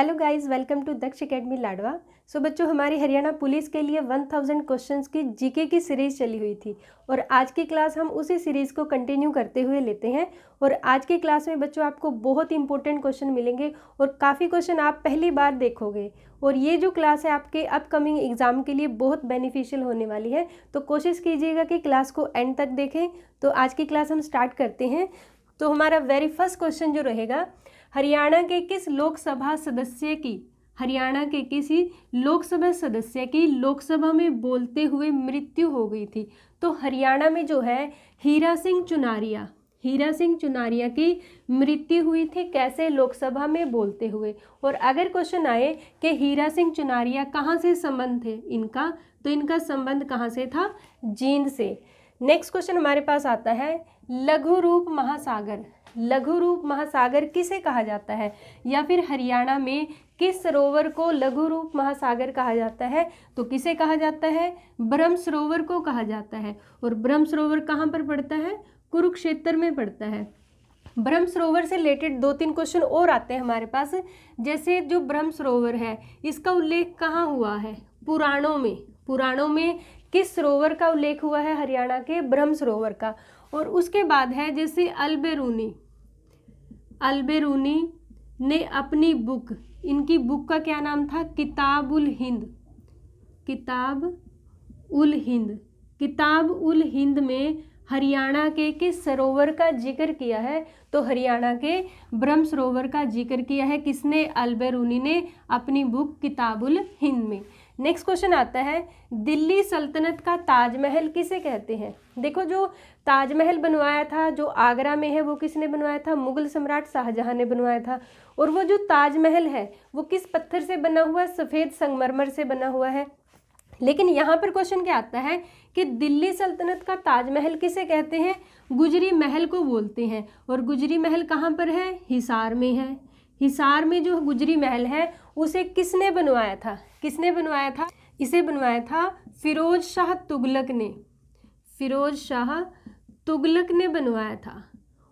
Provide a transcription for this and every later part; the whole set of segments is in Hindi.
Hello guys, welcome to Daksh academy Ladwa. So बच्चों, हमारी हरियाणा पुलिस के लिए 1000 क्वेश्चंस की जीके की सीरीज़ चली हुई थी और आज की क्लास हम उसी सीरीज़ को कंटिन्यू करते हुए लेते हैं। और आज की क्लास में बच्चों आपको बहुत इंपॉर्टेंट क्वेश्चन मिलेंगे और काफ़ी क्वेश्चन आप पहली बार देखोगे। और ये जो क्लास है आपके अपकमिंग एग्ज़ाम के लिए बहुत बेनिफिशियल होने वाली है, तो कोशिश कीजिएगा कि क्लास को एंड तक देखें। तो आज की क्लास हम स्टार्ट करते हैं। तो हमारा वेरी फर्स्ट क्वेश्चन जो रहेगा, हरियाणा के किस लोकसभा सदस्य की लोकसभा में बोलते हुए मृत्यु हो गई थी? तो हरियाणा में जो है हीरा सिंह चुनारिया की मृत्यु हुई थी। कैसे? लोकसभा में बोलते हुए। और अगर क्वेश्चन आए कि हीरा सिंह चुनारिया कहाँ से संबंध थे इनका, तो इनका संबंध कहाँ से था? जींद से। नेक्स्ट क्वेश्चन हमारे पास आता है, लघु रूप महासागर किसे कहा जाता है? या फिर हरियाणा में किस सरोवर को लघु रूप महासागर कहा जाता है? तो किसे कहा जाता है? ब्रह्म सरोवर को कहा जाता है। और ब्रह्म सरोवर कहाँ पर पड़ता है? कुरुक्षेत्र में पड़ता है। ब्रह्म सरोवर से रिलेटेड 2-3 क्वेश्चन और आते हैं हमारे पास। जैसे जो ब्रह्म सरोवर है इसका उल्लेख कहाँ हुआ है? पुराणों में किस सरोवर का उल्लेख हुआ है? हरियाणा के ब्रह्म सरोवर का। और उसके बाद है जैसे अलबेरूनी ने अपनी बुक, इनकी बुक का क्या नाम था? किताब उल हिंद में हरियाणा के किस सरोवर का जिक्र किया है? तो हरियाणा के ब्रह्म सरोवर का जिक्र किया है। किसने? अलबेरूनी ने अपनी बुक किताब उल हिंद में। नेक्स्ट क्वेश्चन आता है, दिल्ली सल्तनत का ताजमहल किसे कहते हैं? देखो, जो ताजमहल बनवाया था जो आगरा में है वो किसने बनवाया था? मुगल सम्राट शाहजहां ने बनवाया था। और वो जो ताजमहल है वो किस पत्थर से बना हुआ है? सफ़ेद संगमरमर से बना हुआ है। लेकिन यहाँ पर क्वेश्चन क्या आता है कि दिल्ली सल्तनत का ताजमहल किसे कहते हैं? गुजरी महल को बोलते हैं। और गुजरी महल कहाँ पर है? हिसार में है। हिसार में जो गुजरी महल है उसे किसने बनवाया था? इसे बनवाया था फिरोज शाह तुगलक ने बनवाया था।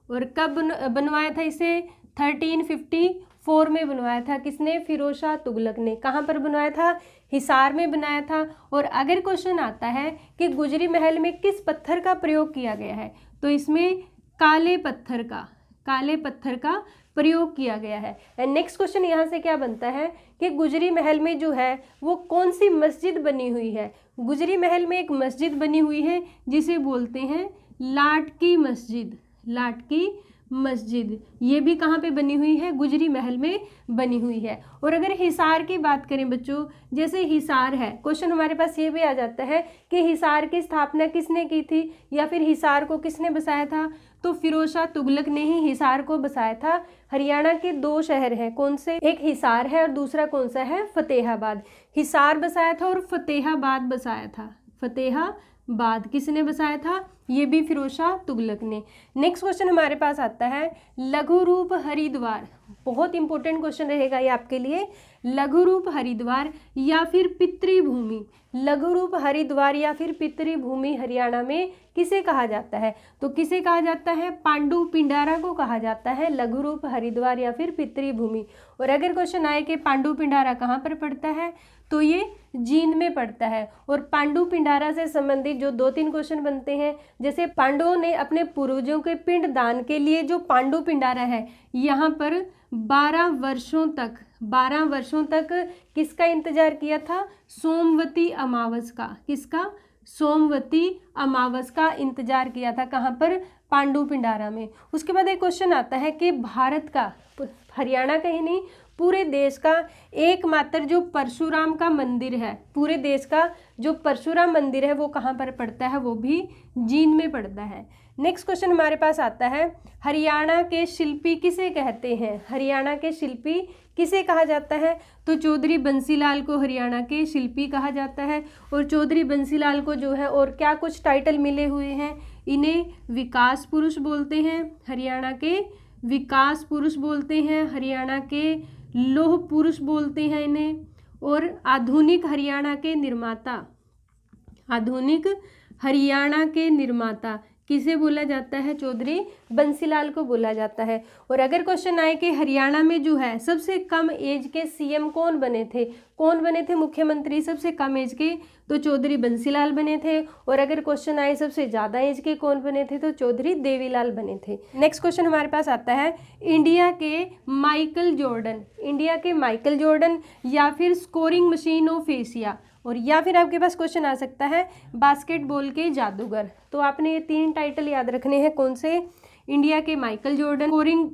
और कब बनवाया था इसे? 1354 में बनवाया था। किसने? फिरोज शाह तुगलक ने। कहाँ पर बनवाया था? हिसार में बनाया था। और अगर क्वेश्चन आता है कि गुजरी महल में किस पत्थर का प्रयोग किया गया है, तो इसमें काले पत्थर का प्रयोग किया गया है। एंड नेक्स्ट क्वेश्चन यहाँ से क्या बनता है कि गुजरी महल में जो है वो कौन सी मस्जिद बनी हुई है? गुजरी महल में एक मस्जिद बनी हुई है जिसे बोलते हैं लाट की मस्जिद। ये भी कहाँ पे बनी हुई है? गुजरी महल में बनी हुई है। और अगर हिसार की बात करें बच्चों, जैसे हिसार है, क्वेश्चन हमारे पास ये भी आ जाता है कि हिसार की स्थापना किसने की थी या फिर हिसार को किसने बसाया था? तो फिरोज शाह तुगलक ने ही हिसार को बसाया था। हरियाणा के 2 शहर हैं, कौन से? एक हिसार है और दूसरा कौन सा है? फतेहाबाद। हिसार बसाया था और फतेहाबाद बसाया था। फतेहाबाद किसने बसाया था? ये भी फिरोज शाह तुगलक ने। नेक्स्ट क्वेश्चन हमारे पास आता है, लघु रूप हरिद्वार। बहुत इंपॉर्टेंट क्वेश्चन रहेगा ये आपके लिए। लघु रूप हरिद्वार या फिर पितृभूमि, लघु रूप हरिद्वार या फिर पितृभूमि हरियाणा में किसे कहा जाता है? तो किसे कहा जाता है? पांडु पिंडारा को कहा जाता है लघु रूप हरिद्वार या फिर पितृभूमि। और अगर क्वेश्चन आए कि पांडु पिंडारा कहाँ पर पड़ता है, तो ये जींद में पड़ता है। और पांडु पिंडारा से संबंधित जो 2-3 क्वेश्चन बनते हैं, जैसे पांडवों ने अपने पूर्वजों के पिंड दान के लिए जो पांडु पिंडारा है यहाँ पर 12 वर्षों तक किसका इंतजार किया था? सोमवती अमावस का। किसका? सोमवती अमावस का इंतजार किया था। कहाँ पर? पांडु पिंडारा में। उसके बाद एक क्वेश्चन आता है कि भारत का, हरियाणा का ही नहीं पूरे देश का एकमात्र जो परशुराम का मंदिर है, पूरे देश का जो परशुराम मंदिर है वो कहाँ पर पड़ता है? वो भी जींद में पड़ता है। नेक्स्ट क्वेश्चन हमारे पास आता है, हरियाणा के शिल्पी किसे कहते हैं? हरियाणा के शिल्पी किसे कहा जाता है? तो चौधरी बंसीलाल को हरियाणा के शिल्पी कहा जाता है। और चौधरी बंसीलाल को जो है और क्या कुछ टाइटल मिले हुए हैं? इन्हें विकास पुरुष बोलते हैं, हरियाणा के विकास पुरुष बोलते हैं, हरियाणा के लौह पुरुष बोलते हैं इन्हें। और आधुनिक हरियाणा के निर्माता किसे बोला जाता है? चौधरी बंसीलाल को बोला जाता है। और अगर क्वेश्चन आए कि हरियाणा में जो है सबसे कम एज के सीएम कौन बने थे, कौन बने थे मुख्यमंत्री सबसे कम एज के, तो चौधरी बंसीलाल बने थे। और अगर क्वेश्चन आए सबसे ज़्यादा एज के कौन बने थे, तो चौधरी देवीलाल बने थे। नेक्स्ट क्वेश्चन हमारे पास आता है इंडिया के माइकल जॉर्डन, इंडिया के माइकल जॉर्डन या फिर स्कोरिंग मशीन ऑफ एशिया, और या फिर आपके पास क्वेश्चन आ सकता है बास्केटबॉल के जादूगर। तो आपने ये 3 टाइटल याद रखने हैं, कौन से? इंडिया के Michael Jordan, scoring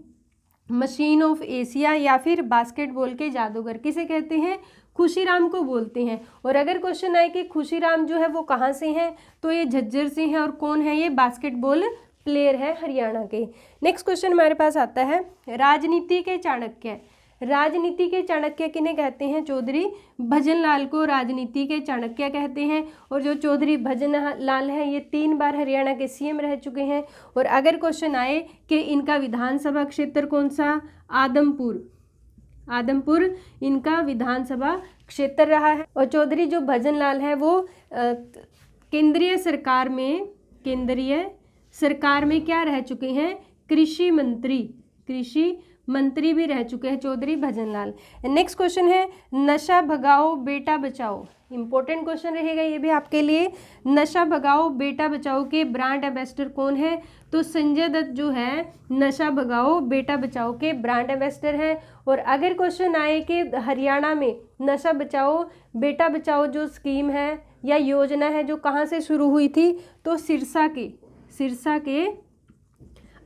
machine of Asia या फिर बास्केटबॉल के जादूगर। किसे कहते हैं? खुशीराम को बोलते हैं। और अगर क्वेश्चन आए कि खुशीराम जो है वो कहाँ से हैं, तो ये झज्जर से हैं। और कौन है ये? बास्केटबॉल प्लेयर है हरियाणा के। नेक्स्ट क्वेश्चन हमारे पास आता है राजनीति के चाणक्य, राजनीति के चाणक्य किन्हें कहते हैं? चौधरी भजनलाल को राजनीति के चाणक्य कहते हैं। और जो चौधरी भजनलाल हैं ये 3 बार हरियाणा के सीएम रह चुके हैं। और अगर क्वेश्चन आए कि इनका विधानसभा क्षेत्र कौन सा? आदमपुर, आदमपुर इनका विधानसभा क्षेत्र रहा है। और चौधरी जो भजनलाल है वो केंद्रीय सरकार में, केंद्रीय सरकार में क्या रह चुके हैं? कृषि मंत्री, कृषि मंत्री भी रह चुके हैं चौधरी भजनलाल। नेक्स्ट क्वेश्चन है नशा भगाओ बेटा बचाओ, इंपॉर्टेंट क्वेश्चन रहेगा ये भी आपके लिए। नशा भगाओ बेटा बचाओ के ब्रांड एम्बेसडर कौन है? तो संजय दत्त जो है नशा भगाओ बेटा बचाओ के ब्रांड एम्बेसडर हैं। और अगर क्वेश्चन आए कि हरियाणा में नशा बचाओ बेटा बचाओ जो स्कीम है या योजना है जो कहाँ से शुरू हुई थी, तो सिरसा के, सिरसा के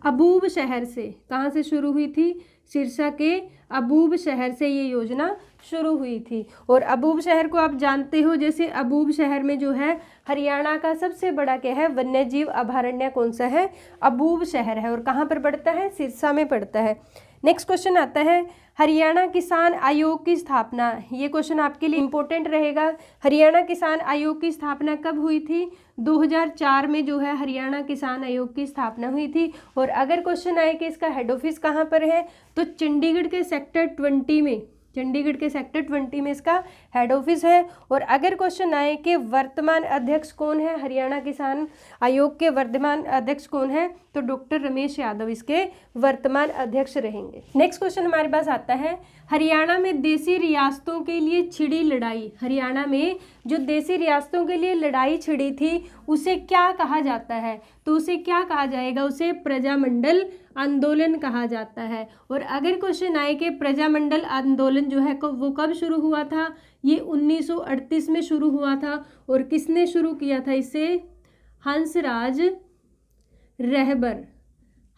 अबूब शहर से। कहाँ से शुरू हुई थी? सिरसा के अबूब शहर से ये योजना शुरू हुई थी। और अबूब शहर को आप जानते हो, जैसे अबूब शहर में जो है हरियाणा का सबसे बड़ा क्या है? वन्य जीव अभयारण्य कौन सा है? अबूब शहर है। और कहाँ पर पड़ता है? सिरसा में पड़ता है। नेक्स्ट क्वेश्चन आता है हरियाणा किसान आयोग की स्थापना, ये क्वेश्चन आपके लिए इंपॉर्टेंट रहेगा। हरियाणा किसान आयोग की स्थापना कब हुई थी? 2004 में जो है हरियाणा किसान आयोग की स्थापना हुई थी। और अगर क्वेश्चन आए कि इसका हेड ऑफिस कहाँ पर है, तो चंडीगढ़ के सेक्टर 20 में, चंडीगढ़ के सेक्टर 20 में इसका हेड ऑफिस है। और अगर क्वेश्चन आए कि वर्तमान अध्यक्ष कौन है हरियाणा किसान आयोग के, वर्तमान अध्यक्ष कौन है, तो डॉक्टर रमेश यादव इसके वर्तमान अध्यक्ष रहेंगे। नेक्स्ट क्वेश्चन हमारे पास आता है हरियाणा में देसी रियासतों के लिए छिड़ी लड़ाई, हरियाणा में जो देसी रियासतों के लिए लड़ाई छिड़ी थी उसे क्या कहा जाता है? तो उसे क्या कहा जाएगा? उसे प्रजामंडल आंदोलन कहा जाता है। और अगर क्वेश्चन आए कि प्रजामंडल आंदोलन जो है वो कब शुरू हुआ था, ये 1938 में शुरू हुआ था। और किसने शुरू किया था इसे? हंसराज रहबर,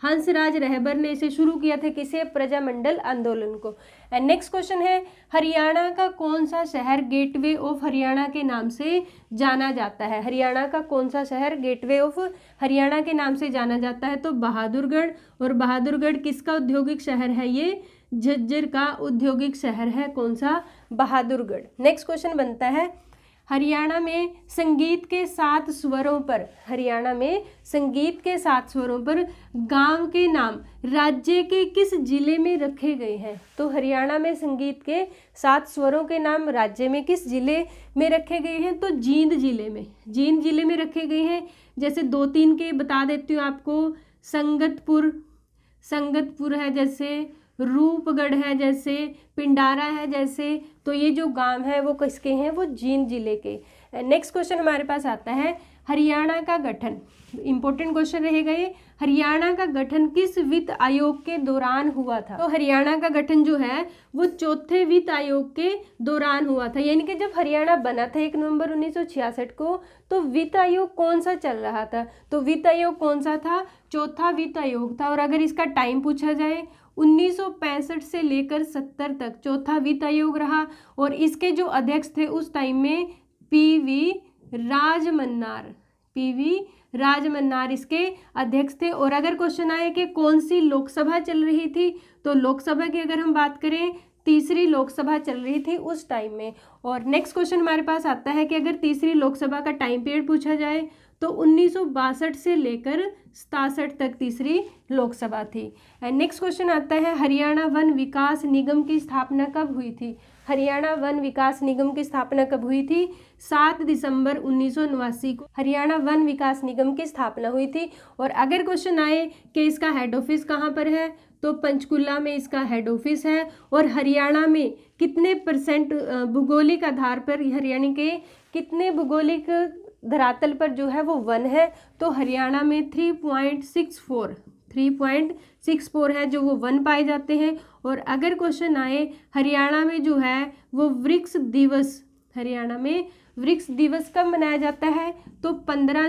हंसराज रहबर ने इसे शुरू किया था। किसे? प्रजामंडल आंदोलन को। एंड नेक्स्ट क्वेश्चन है हरियाणा का कौन सा शहर गेटवे ऑफ हरियाणा के नाम से जाना जाता है? हरियाणा का कौन सा शहर गेटवे ऑफ हरियाणा के नाम से जाना जाता है? तो बहादुरगढ़। और बहादुरगढ़ किसका औद्योगिक शहर है? ये झज्जर का औद्योगिक शहर है। कौन सा? बहादुरगढ़। नेक्स्ट क्वेश्चन बनता है हरियाणा में संगीत के 7 स्वरों पर, हरियाणा में संगीत के 7 स्वरों पर गांव के नाम राज्य के किस जिले में रखे गए हैं? तो हरियाणा में संगीत के 7 स्वरों के नाम राज्य में किस जिले में रखे गए हैं? तो जींद जिले में, जींद जिले में रखे गए हैं। जैसे 2-3 के बता देती हूँ आपको, संगतपुर, संगतपुर है, जैसे रूपगढ़ है, जैसे पिंडारा है, जैसे, तो ये जो गांव है वो किसके हैं? वो जींद जिले के। नेक्स्ट क्वेश्चन हमारे पास आता है हरियाणा का गठन, इंपॉर्टेंट क्वेश्चन रहेगा ये। हरियाणा का गठन किस वित्त आयोग के दौरान हुआ था? तो हरियाणा का गठन जो है वो 4थे वित्त आयोग के दौरान हुआ था। यानी कि जब हरियाणा बना था 1 नवंबर 1966 को, तो वित्त आयोग कौन सा चल रहा था? तो वित्त आयोग कौन सा था? 4था वित्त आयोग था। और अगर इसका टाइम पूछा जाए, 1965 से लेकर 70 तक 4था वित्त आयोग रहा। और इसके जो अध्यक्ष थे उस टाइम में पीवी राजमन्नार, पीवी राजमन्नार इसके अध्यक्ष थे। और अगर क्वेश्चन आए कि कौन सी लोकसभा चल रही थी, तो लोकसभा की अगर हम बात करें, 3री लोकसभा चल रही थी उस टाइम में। और नेक्स्ट क्वेश्चन हमारे पास आता है कि अगर 3री लोकसभा का टाइम पीरियड पूछा जाए, तो 1962 से लेकर 67 तक तीसरी लोकसभा थी। एंड नेक्स्ट क्वेश्चन आता है, हरियाणा वन विकास निगम की स्थापना कब हुई थी? हरियाणा वन विकास निगम की स्थापना कब हुई थी? 7 दिसंबर 1989 को हरियाणा वन विकास निगम की स्थापना हुई थी। और अगर क्वेश्चन आए कि इसका हेड ऑफिस कहाँ पर है, तो पंचकुला में इसका हेड ऑफिस है। और हरियाणा में कितने परसेंट भूगोलिक आधार पर, हरियाणा के कितने भूगोलिक धरातल पर जो है वो वन है, तो हरियाणा में 3.64 है जो वो वन पाए जाते हैं। और अगर क्वेश्चन आए हरियाणा में जो है वो वृक्ष दिवस, हरियाणा में वृक्ष दिवस कब मनाया जाता है, तो 15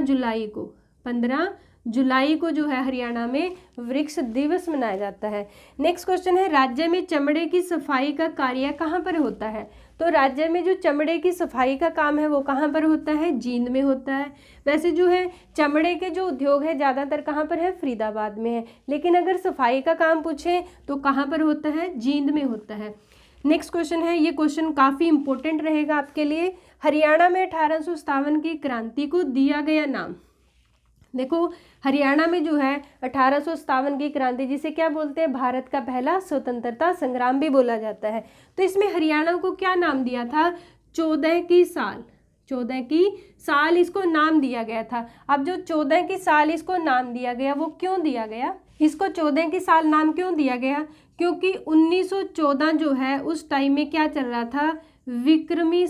जुलाई को जो है हरियाणा में वृक्ष दिवस मनाया जाता है। नेक्स्ट क्वेश्चन है, राज्य में चमड़े की सफाई का कार्य कहाँ पर होता है? तो राज्य में जो चमड़े की सफाई का काम है वो कहाँ पर होता है? जींद में होता है। वैसे जो है चमड़े के जो उद्योग है ज़्यादातर कहाँ पर है? फरीदाबाद में है। लेकिन अगर सफाई का काम पूछे तो कहाँ पर होता है? जींद में होता है। नेक्स्ट क्वेश्चन है, ये क्वेश्चन काफ़ी इंपॉर्टेंट रहेगा आपके लिए। हरियाणा में 1857 की क्रांति को दिया गया नाम। देखो हरियाणा में जो है 1857 की क्रांति, जिसे क्या बोलते हैं? भारत का पहला स्वतंत्रता संग्राम भी बोला जाता है। तो इसमें हरियाणा को क्या नाम दिया था? 14 की साल इसको नाम दिया गया था। अब जो 14 की साल इसको नाम दिया गया वो क्यों दिया गया? इसको 14 की साल नाम क्यों दिया गया? क्योंकि 1914 जो है उस टाइम में क्या चल रहा था? विक्रमी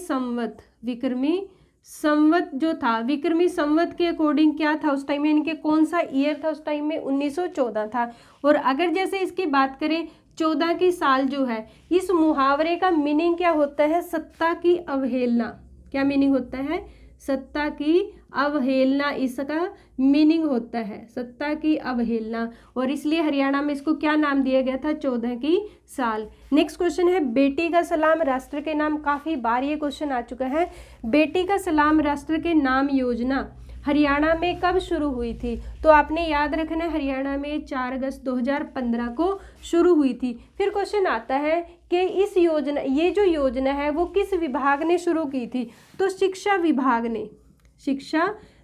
संवत जो था, विक्रमी संवत के अकॉर्डिंग क्या था उस टाइम में, इनके कौन सा ईयर था उस टाइम में? 1914 था। और अगर जैसे इसकी बात करें 14 की साल जो है, इस मुहावरे का मीनिंग क्या होता है? सत्ता की अवहेलना। क्या मीनिंग होता है? सत्ता की अवहेलना इसका मीनिंग होता है, सत्ता की अवहेलना। और इसलिए हरियाणा में इसको क्या नाम दिया गया था? 14 की साल। नेक्स्ट क्वेश्चन है, बेटी का सलाम राष्ट्र के नाम। काफ़ी बार ये क्वेश्चन आ चुका है। बेटी का सलाम राष्ट्र के नाम योजना हरियाणा में कब शुरू हुई थी? तो आपने याद रखना है हरियाणा में 4 अगस्त 2015 को शुरू हुई थी। फिर क्वेश्चन आता है कि इस योजना, ये जो योजना है वो किस विभाग ने शुरू की थी? तो शिक्षा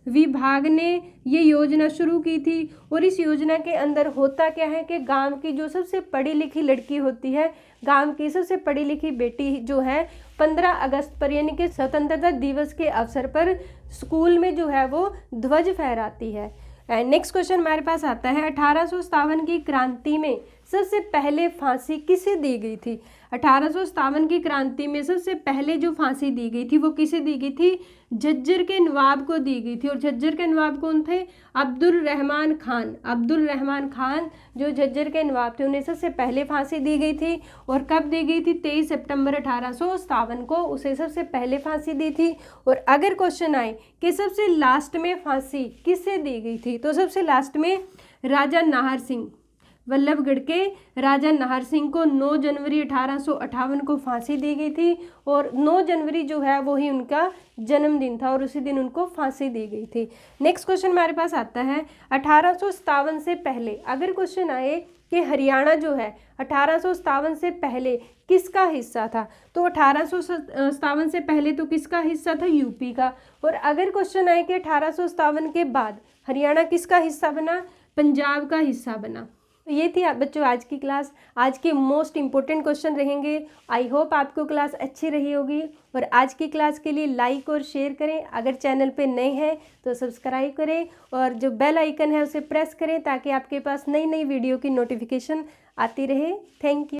विभाग ने ये योजना शुरू की थी। और इस योजना के अंदर होता क्या है कि गांव की जो सबसे पढ़ी लिखी लड़की होती है, गांव की सबसे पढ़ी लिखी बेटी जो है 15 अगस्त पर यानी कि स्वतंत्रता दिवस के अवसर पर स्कूल में जो है वो ध्वज फहराती है। नेक्स्ट क्वेश्चन हमारे पास आता है, 1857 की क्रांति में सबसे पहले फांसी किसे दी गई थी? 1857 की क्रांति में सबसे पहले जो फांसी दी गई थी वो किसे दी गई थी? झज्जर के नवाब को दी गई थी। और झज्जर के नवाब कौन थे? अब्दुल रहमान खान जो झज्जर के नवाब थे, उन्हें सबसे पहले फांसी दी गई थी। और कब दी गई थी? 23 सितंबर 1857 को उसे सबसे पहले फांसी दी थी। और अगर क्वेश्चन आए कि सबसे लास्ट में फांसी किससे दी गई थी, तो सबसे लास्ट में राजा नाहर सिंह, वल्लभगढ़ के राजा नाहर सिंह को 9 जनवरी 1858 को फांसी दी गई थी। और 9 जनवरी जो है वही उनका जन्मदिन था और उसी दिन उनको फांसी दी गई थी। नेक्स्ट क्वेश्चन हमारे पास आता है, 1857 से पहले अगर क्वेश्चन आए कि हरियाणा जो है 1857 से पहले किसका हिस्सा था, तो 1857 से पहले तो किसका हिस्सा था? यूपी का। और अगर क्वेश्चन आए कि 1857 के बाद हरियाणा किसका हिस्सा बना? पंजाब का हिस्सा बना। तो ये थी बच्चों आज की क्लास। आज के मोस्ट इम्पोर्टेंट क्वेश्चन रहेंगे। आई होप आपको क्लास अच्छी रही होगी। और आज की क्लास के लिए लाइक और शेयर करें। अगर चैनल पे नए हैं तो सब्सक्राइब करें और जो बेल आइकन है उसे प्रेस करें ताकि आपके पास नई नई वीडियो की नोटिफिकेशन आती रहे। Thank you.